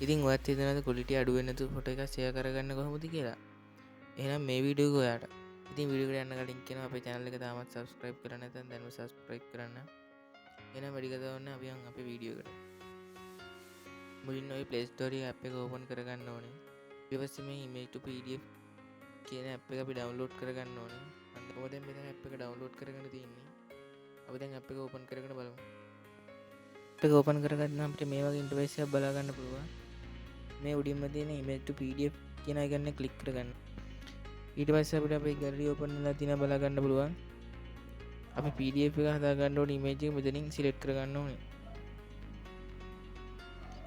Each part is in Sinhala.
ඉතින් ඔයත් හිතනවද ක්වොලිටි අඩු වෙන්නේ නැතුව ෆොටෝ එකක් ෂෙයා කරගන්න කොහොමද කියලා? එහෙනම් මේ වීඩියෝ එක ඔයාට. ඉතින් වීඩියෝ එකට යන්න කලින් කියනවා අපේ channel එක තාමත් subscribe කරලා නැත්නම් දැන්ම subscribe කරන්න. එහෙනම් වැඩි කතා කරන්න අපි යන් අපේ වීඩියෝ එකට. මුලින්ම ඔය Play Store app එක open කරගන්න ඕනේ. ඊට පස්සේ මේ image to pdf කියන app එක අපි download කරගන්න ඕනේ. අන්න ඔබ දැන් මෙතන app එක download කරගෙන තියෙන්නේ. අපි දැන් app එක open කරගෙන බලමු. app එක open කරගන්න අපිට මේ වගේ interface එකක් බලා ගන්න පුළුවන්. මේ උඩින්ම තියෙන image to pdf කියන එකනේ click කරගන්න. ඊට පස්සේ අපිට අපේ gallery open වෙලා තියෙනවා බලා ගන්න පුළුවන්. අපි pdf එක හදා ගන්න ඕනේ image එක මෙතනින් select කරගන්න ඕනේ.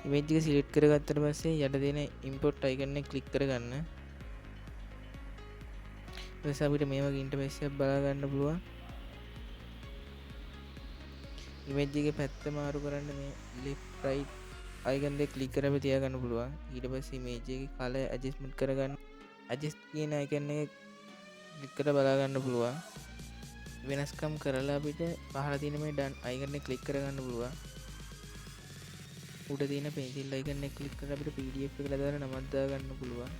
image එක select කරගත්තට පස්සේ යට තියෙන import icon එක click කරගන්න. ඊට අපිට මේ වගේ interface එකක් බලා ගන්න පුළුවන්. image එකේ පැත්ත මාරු කරන්න මේ left right icon එක click කරලා තියා ගන්න පුළුවන්. ඊට පස්සේ image එකේ color adjustment කරගන්න adjust කියන icon එක click කරලා බලා ගන්න පුළුවන්. වෙනස්කම් කරලා අපිට පහළ තියෙන මේ done icon එක click කරගන්න පුළුවන්. උඩ තියෙන pencil icon එක click කරලා අපිට pdf එකට දාලා නමක් දා ගන්න පුළුවන්.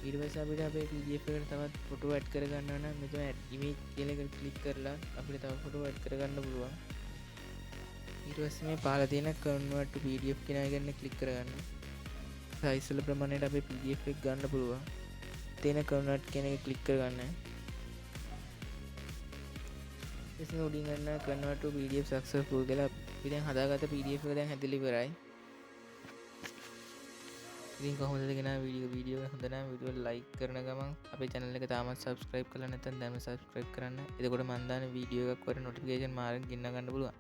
ඊට පස්සේ අපිට අපේ pdf එකට තවත් ෆොටෝ ඇඩ් කරගන්න නම් මෙතන add image කියන එක ක්ලික් කරලා අපිට තව ෆොටෝ ඇඩ් කරගන්න පුළුවන්. ඊට පස්සේ මේ පහළ තියෙන convert to pdf කියන icon එක ක්ලික් කරගන්න. size වල ප්‍රමාණයට අපේ pdf එක ගන්න පුළුවන්. තියෙන convert කියන එක ක්ලික් කරගන්න. ඉතින් උඩින් ගන්න convert to pdf successful කියලා අපි දැන් හදාගත්ත pdf එක දැන් හැදලා ඉවරයි. ඉතින් කොහොමද ගෙන වීඩියෝ හොඳ නම් වීඩියෝ ලයික් කරන ගමන් අපේ channel එක තාමත් subscribe කරලා නැත්නම් දැන්ම subscribe කරන්න. එතකොට මම දාන වීඩියෝ එකක් වර notification මාරෙන් ගින්න ගන්න පුළුවන්.